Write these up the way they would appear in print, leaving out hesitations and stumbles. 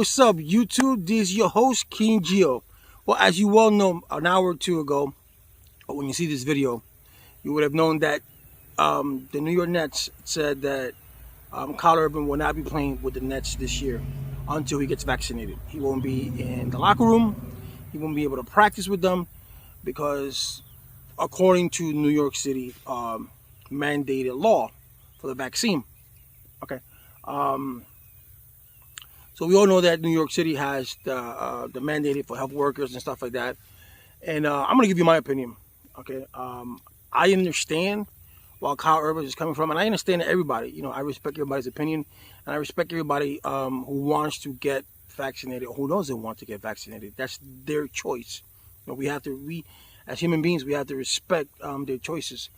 what's up, YouTube? This is your host, King Geo. Well, as you well know, an hour or two ago, or when you see this video, you would have known that the New York Nets said that Kyrie Irving will not be playing with the Nets this year until he gets vaccinated. He won't be in the locker room. He won't be able to practice with them because, according to New York City mandated law for the vaccine. Okay. So we all know that New York City has the mandated for health workers and stuff like that. And I'm going to give you my opinion. Okay. I understand where Kyrie Irving is coming from, and I understand that everybody, I respect everybody's opinion, and I respect everybody who wants to get vaccinated or who doesn't want to get vaccinated. That's their choice. We as human beings, we have to respect their choices.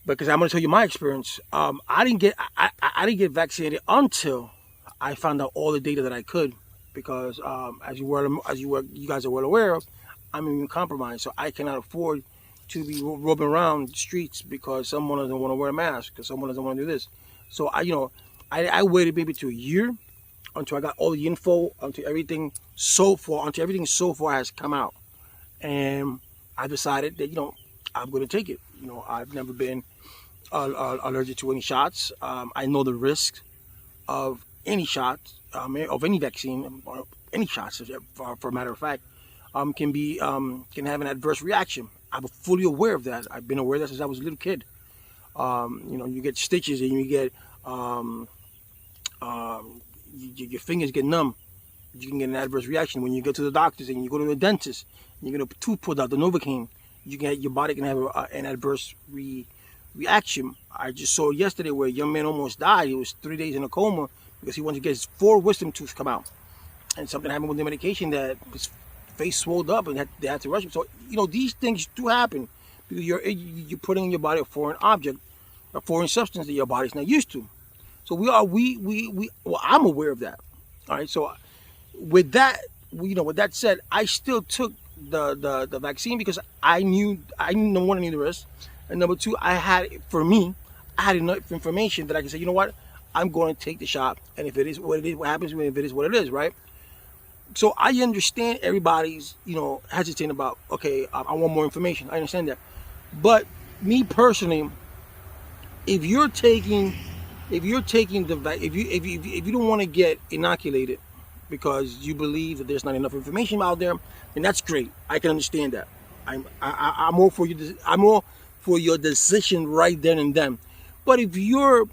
Because I'm going to tell you my experience. I didn't get vaccinated until I found out all the data that I could, because as you guys are well aware of, I'm immunocompromised, so I cannot afford to be roaming around the streets because someone doesn't want to wear a mask, because someone doesn't want to do this. So I waited maybe to a year until I got all the info, until everything so far has come out, and I decided that I'm going to take it. I've never been allergic to any shots. I know the risk of any shots, of any vaccine, or any shots, for a matter of fact, can have an adverse reaction. I'm fully aware of that. I've been aware of that since I was a little kid. You get stitches and you get your fingers get numb. You can get an adverse reaction when you go to the doctors and you go to the dentist. And you get a tooth pulled out, the Novocaine. Your body can have an adverse reaction. I just saw yesterday where a young man almost died. He was 3 days in a coma because he wanted to get his 4 wisdom tooths come out, and something happened with the medication that his face swelled up and they had to rush him. So these things do happen because you're putting in your body a foreign object, a foreign substance that your body's not used to. So I'm aware of that. All right. So with that, with that said, I still took the vaccine because I knew number one, I knew the risk, and number two, I had enough information that I could say, you know what, I'm going to take the shot, and if it is what it is, what happens, if it is what it is, right? So I understand everybody's hesitant about, okay, I want more information. I understand that, but me personally, if you don't want to get inoculated because you believe that there's not enough information out there, then that's great. I can understand that. I'm all for you. I'm all for your decision right then and then. But if you're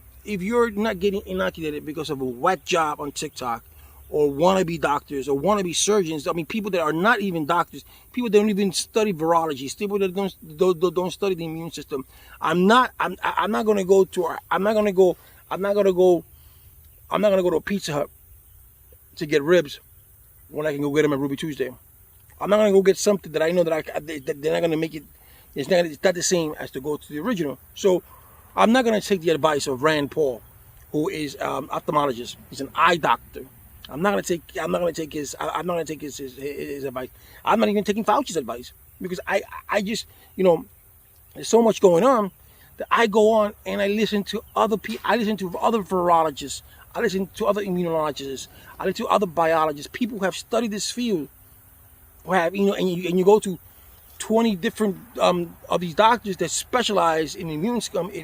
not getting inoculated because of a whack job on TikTok, or wannabe doctors, or wannabe surgeons, people that are not even doctors, people that don't even study virology, people that don't study the immune system, I'm not going to go to a Pizza Hut to get ribs when I can go get them at Ruby Tuesday. I'm not going to go get something that I know that they're not going to make it. It's not the same as to go to the original. So I'm not going to take the advice of Rand Paul, who is ophthalmologist. He's an eye doctor. I'm not going to take his advice. I'm not even taking Fauci's advice because I just there's so much going on that I go on and I listen to other people. I listen to other virologists. I listen to other immunologists. I listen to other biologists, people who have studied this field, who have and you go to 20 different of these doctors that specialize in the immune system, in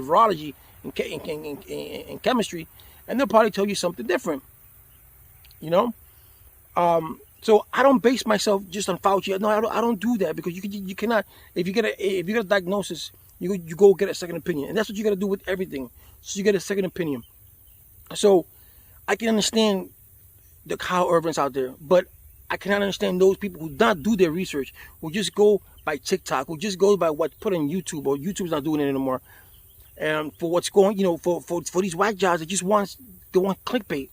virology, and chemistry, and they'll probably tell you something different. So I don't base myself just on Fauci. No, I don't do that, because you cannot. If you get a diagnosis, you go get a second opinion, and that's what you got to do with everything. So you get a second opinion. So I can understand the Kyrie Irvings out there, but I cannot understand those people who not do their research, who just go by TikTok, who just go by what's put on YouTube, or YouTube's not doing it anymore. And for what's going, for these whack jobs that they want clickbait,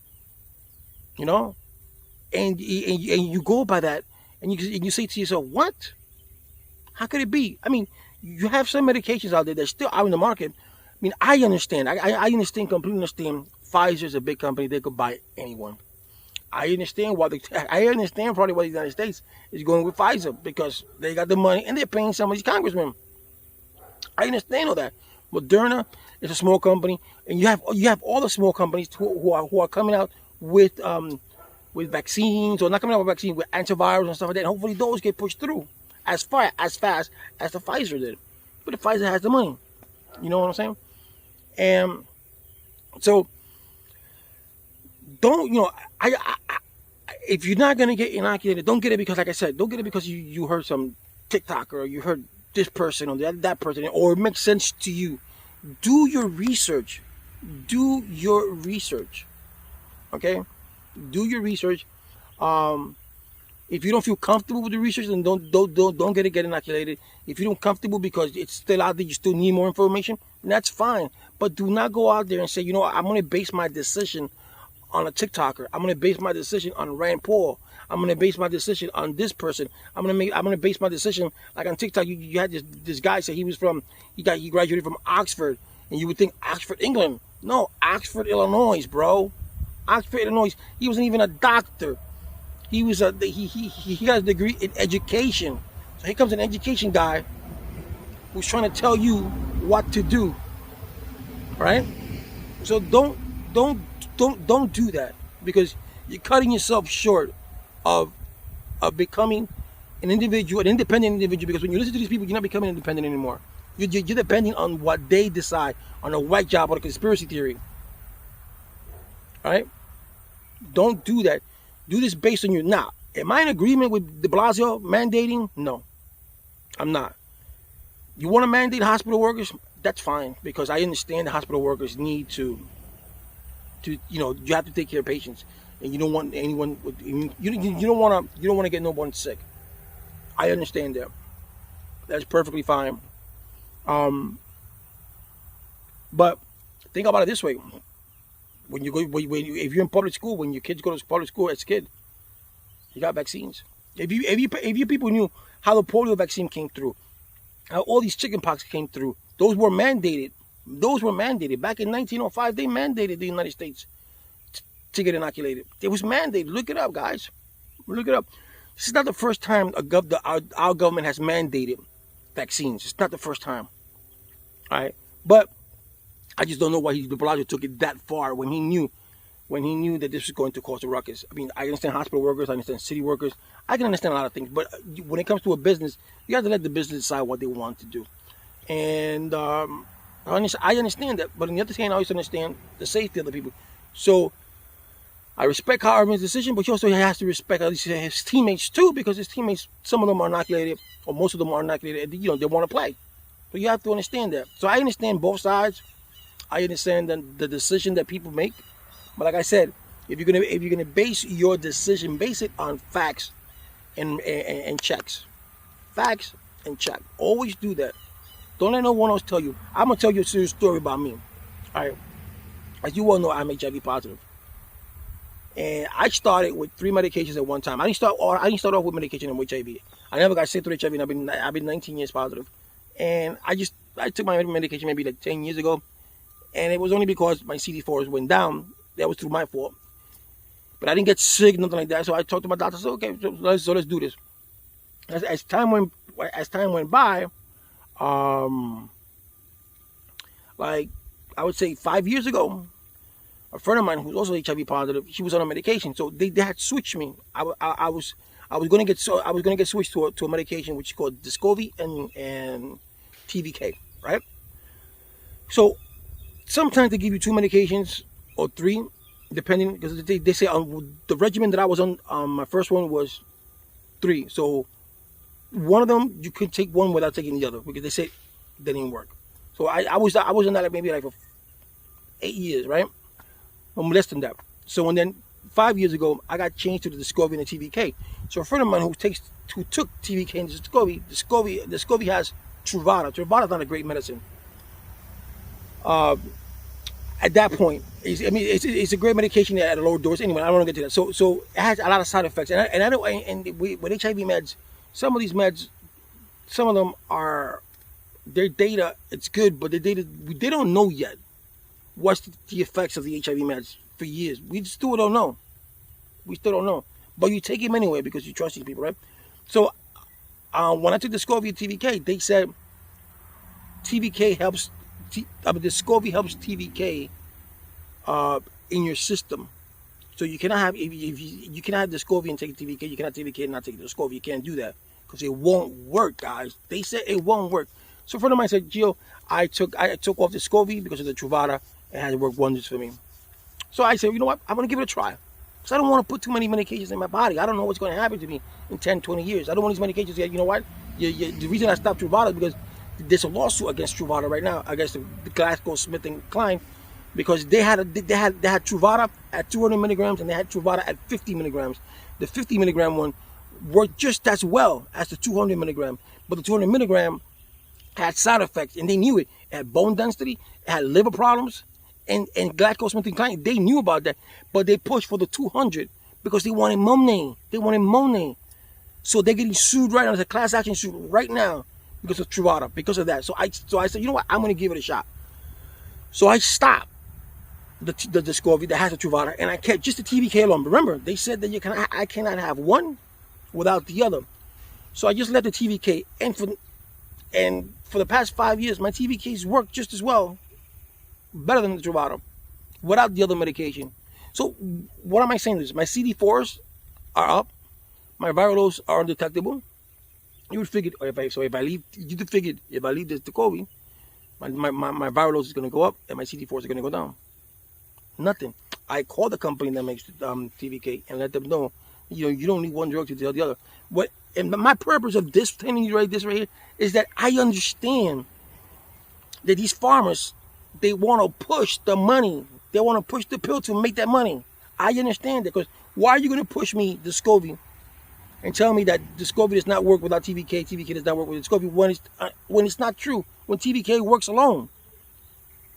and you go by that, and you say to yourself, what? How could it be? You have some medications out there that's still out in the market. I understand. I completely understand. Pfizer's a big company; they could buy anyone. I understand probably why the United States is going with Pfizer, because they got the money and they're paying some of these congressmen. I understand all that. Moderna is a small company, and you have all the small companies who are coming out with vaccines, or not coming out with vaccines, with antivirals and stuff like that. And hopefully those get pushed through as fast as the Pfizer did. But the Pfizer has the money. You know what I'm saying? And so don't, if you're not gonna get inoculated, don't get it because, like I said, don't get it because you heard some TikToker, or you heard this person or that person, or it makes sense to you. Do your research. Do your research. Okay? Do your research. If you don't feel comfortable with the research, then don't get inoculated. If you don't comfortable because it's still out there, you still need more information, that's fine. But do not go out there and say, I'm going to base my decision on a TikToker. I'm going to base my decision on Rand Paul. I'm going to base my decision on this person. I'm going to base my decision like on TikTok. You had this guy say he graduated from Oxford, and you would think Oxford, England. No, Oxford, Illinois, bro. Oxford, Illinois. He wasn't even a doctor. He was he got a degree in education. So here comes an education guy who's trying to tell you what to do. Right? So don't do that, because you're cutting yourself short of becoming an independent individual. Because when you listen to these people, you're not becoming independent anymore. You're depending on what they decide, on a whack job or a conspiracy theory. All right? Don't do that. Do this based on you. Now, am I in agreement with de Blasio mandating? No, I'm not. You want to mandate hospital workers? That's fine, because I understand the hospital workers need to you have to take care of patients, and you don't want anyone you don't want to get no one sick. I understand that. That's perfectly fine. But think about it this way. If you're in public school, when your kids go to public school as a kid, you got vaccines. If you people knew how the polio vaccine came through, how all these chickenpox came through, those were mandated. Back in 1905. They mandated the United States to get inoculated. It was mandated. Look it up, guys. Look it up. This is not the first time our government has mandated vaccines. It's not the first time. All right, but I just don't know why de Blasio took it that far when he knew that this was going to cause a ruckus. I mean, I understand hospital workers, I understand city workers, I can understand a lot of things, but when it comes to a business, you have to let the business decide what they want to do. And I understand that, but on the other hand, I always understand the safety of the people. So I respect Kyrie Irving's decision, but he also has to respect his teammates too, because his teammates, some of them are inoculated, or most of them are inoculated, and they want to play. So you have to understand that. So I understand both sides. I understand the decision that people make, but like I said, if you're gonna base your decision, base it on facts and checks. Facts and check. Always do that. Don't let no one else tell you. I'm gonna tell you a serious story about me. All right, as you all know, I'm HIV positive, and I started with 3 medications at one time. I didn't start off with medication and HIV. I never got sick with HIV, and I've been 19 years positive, and I took my medication maybe like 10 years ago. And it was only because my CD4s went down. That was through my fault. But I didn't get sick, nothing like that. So I talked to my doctor. I said, okay, so let's do this. As time went by, like I would say 5 years ago, a friend of mine who's also HIV positive, she was on a medication. So they had switched me. I was going to get switched to a medication which is called Descovy and TVK, right? So sometimes they give you 2 medications or 3, depending, because they say on the regimen that I was on, my first one was 3. So one of them you could take one without taking the other, because they said they didn't work. So I was on that maybe like for 8 years, right? Or less than that. So and then 5 years ago I got changed to the Descovy and the TVK. So a friend of mine who took TVK and Descovy has Truvada. Truvada's not a great medicine. At that point, it's a great medication at a lower dose. Anyway, I don't want to get to that. So it has a lot of side effects, and with HIV meds, some of these meds, some of them are, their data, it's good, but they don't know yet what's the effects of the HIV meds for years. We still don't know. But you take them anyway because you trust these people, right? So when I took the Descovy TVK, they said TVK helps. Descovy helps TVK in your system. So you cannot have if you cannot have Discovery and take TVK. You cannot take TVK and not take Discovery. You can't do that because it won't work, guys. They said it won't work. So a friend of mine said, Gio, I took off Discovery because of the Truvada. It has worked wonders for me. So I said, you know what? I'm gonna give it a try. Because I don't want to put too many medications in my body. I don't know what's going to happen to me in 10, 20 years. I don't want these medications yet. You know what? The reason I stopped Truvada is because there's a lawsuit against Truvada right now, against the GlaxoSmithKline, because they had Truvada at 200 milligrams and they had Truvada at 50 milligrams. The 50 milligram one worked just as well as the 200 milligram, but the 200 milligram had side effects, and they knew it. It had bone density, it had liver problems, and GlaxoSmithKline, they knew about that, but they pushed for the 200 because they wanted money. They wanted money. So they're getting sued right now. There's a class action suit right now because of Truvada, because of that. So I said, you know what? I'm going to give it a shot. So I stopped the Discovery that has the Truvada, and I kept just the TVK alone. Remember, they said that I cannot have one without the other. So I just left the TVK, and for the past 5 years, my TVKs work just as well, better than the Truvada, without the other medication. So what am I saying? This my CD4s are up, my viral loads are undetectable. You would figure, if I leave this Discovery, my viral loads is going to go up and my CD4s are going to go down. Nothing. I call the company that makes TVK and let them know, you don't need one drug to tell the other. And my purpose of this telling you this right here is that I understand that these farmers, they want to push the money. They want to push the pill to make that money. I understand that, because why are you going to push me Discovery and tell me that Discovery does not work without TVK, TVK does not work with Discovery when it's not true, when TVK works alone?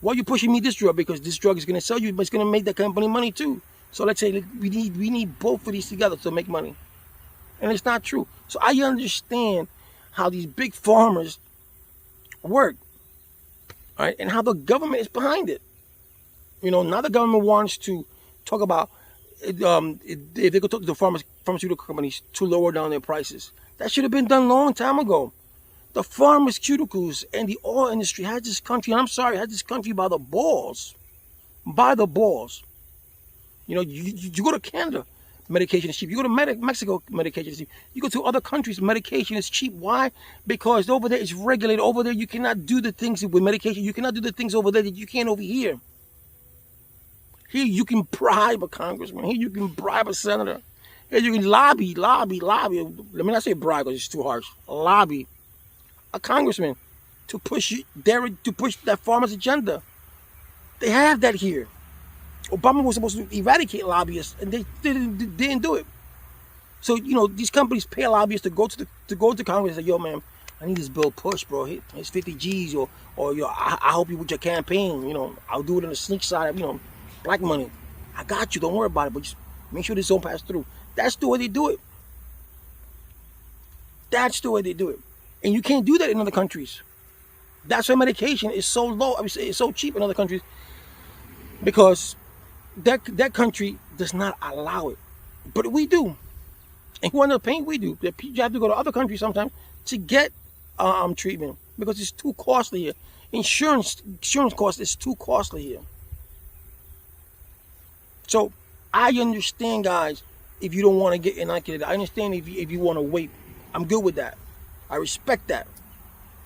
Why are you pushing me this drug? Because this drug is going to sell you, but it's going to make the company money too. So let's say we need both of these together to make money. And it's not true. So I understand how these big farmers work, right? And how the government is behind it. Now the government wants to talk about if they could talk to the pharmaceutical companies to lower down their prices. That should have been done a long time ago. The pharmaceuticals and the oil industry had this country, and I'm sorry, had this country by the balls. By the balls. You go to Canada, medication is cheap. You go to Mexico, medication is cheap. You go to other countries, medication is cheap. Why? Because over there it's regulated. Over there you cannot do the things with medication. You cannot do the things over there that you can over here. Here you can bribe a congressman. Here you can bribe a senator. Here you can lobby. Let me not say bribe because it's too harsh. Lobby a congressman to push that farmer's agenda. They have that here. Obama was supposed to eradicate lobbyists, and they didn't do it. So these companies pay lobbyists to go to Congress and say, "Yo, man, I need this bill pushed, bro. It's 50 G's, or I help you with your campaign. I'll do it on the sneak side of black money. I got you. Don't worry about it, but just make sure this don't pass through." That's the way they do it. That's the way they do it, and you can't do that in other countries. That's why medication is so low. It's so cheap in other countries, because that country does not allow it, but we do. And who end up paying? We do. You have to go to other countries sometimes to get treatment because it's too costly here. Insurance cost is too costly here. So I understand, guys, if you don't want to get inoculated. I understand if you want to wait. I'm good with that. I respect that.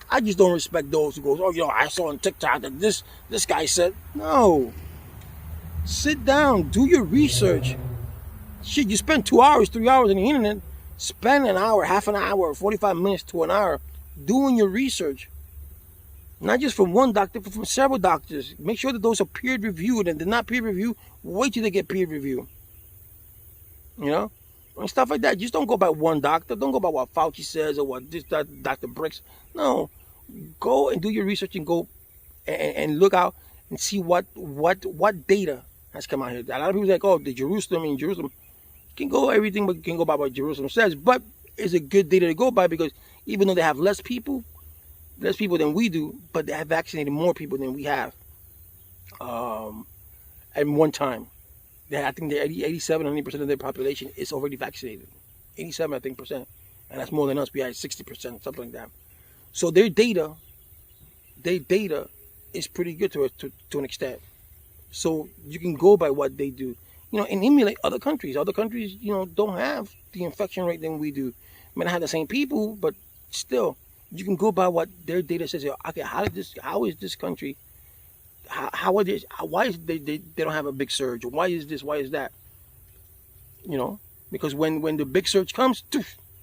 I just don't respect those who goes, "Oh, I saw on TikTok that this guy said." No. Sit down, do your research. Shit, you spend 2 hours, 3 hours on the internet. Spend an hour, half an hour, 45 minutes to an hour doing your research. Not just from one doctor, but from several doctors. Make sure that those are peer reviewed, and they're not peer reviewed. Wait till they get peer reviewed. And stuff like that. Just don't go by one doctor. Don't go by what Fauci says or what Dr. Bricks. No, go and do your research and go and look out and see what data has come out here. A lot of people say, "Oh, the Jerusalem." You can go everything, but you can go by what Jerusalem says. But it's a good data to go by, because even though they have less people than we do, but they have vaccinated more people than we have at one time. I think they're 87, 90% of their population is already vaccinated. 87, I think, percent. And that's more than us. We had 60%, something like that. So their data is pretty good to an extent. So you can go by what they do. and emulate other countries. Other countries, don't have the infection rate than we do. May not have the same people, but still, you can go by what their data says. Okay, how is this country? How are this? Why is they don't have a big surge? Why is this? Why is that? You know, because when the big surge comes,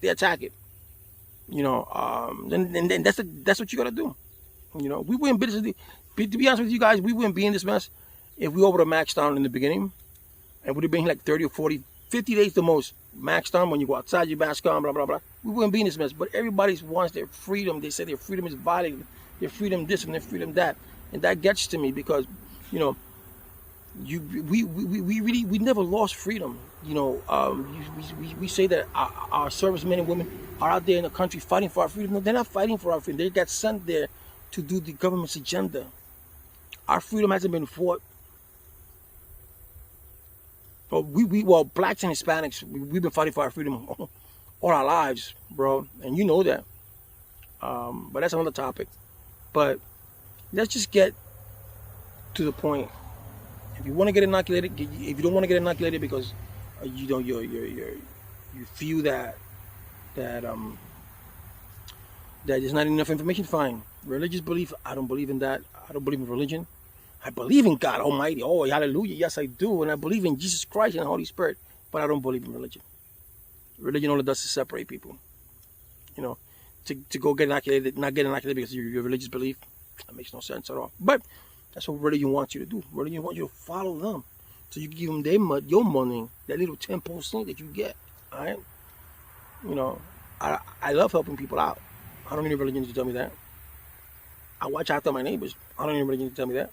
they attack it. Then that's what you gotta do. We wouldn't to be honest with you guys, we wouldn't be in this mess if we over the max down in the beginning. And would have been like 30 or 40, 50 days the most max down when you go outside, you mask on, blah, blah, blah. We wouldn't be in this mess. But everybody wants their freedom. They say their freedom is violated, their freedom this and their freedom that. And that gets to me because, you know, we never lost freedom. We say that our servicemen and women are out there in the country fighting for our freedom. No, they're not fighting for our freedom. They got sent there to do the government's agenda. Our freedom hasn't been fought. Well, blacks and Hispanics, we've been fighting for our freedom all our lives, bro, and you know that. But that's another topic. But let's just get to the point. If you want to get inoculated, if you don't want to get inoculated because you feel that there's not enough information, fine. Religious belief, I don't believe in that. I don't believe in religion. I believe in God Almighty. Oh, hallelujah. Yes, I do. And I believe in Jesus Christ and the Holy Spirit. But I don't believe in religion. Religion all it does is separate people. To go get inoculated, not get inoculated because of your religious belief, that makes no sense at all. But that's what religion wants you to do. Religion wants you to follow them. So you give them your money, that little 10% that you get. All right? I love helping people out. I don't need religion to tell me that. I watch after my neighbors. I don't need religion to tell me that.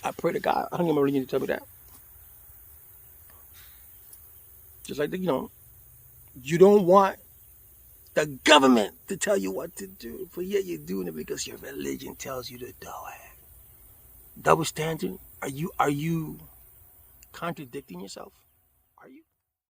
I pray to God. I don't need my religion to tell me that. Just like, you don't want the government to tell you what to do, but yet you're doing it because your religion tells you to do it. Double standard? Are you contradicting yourself?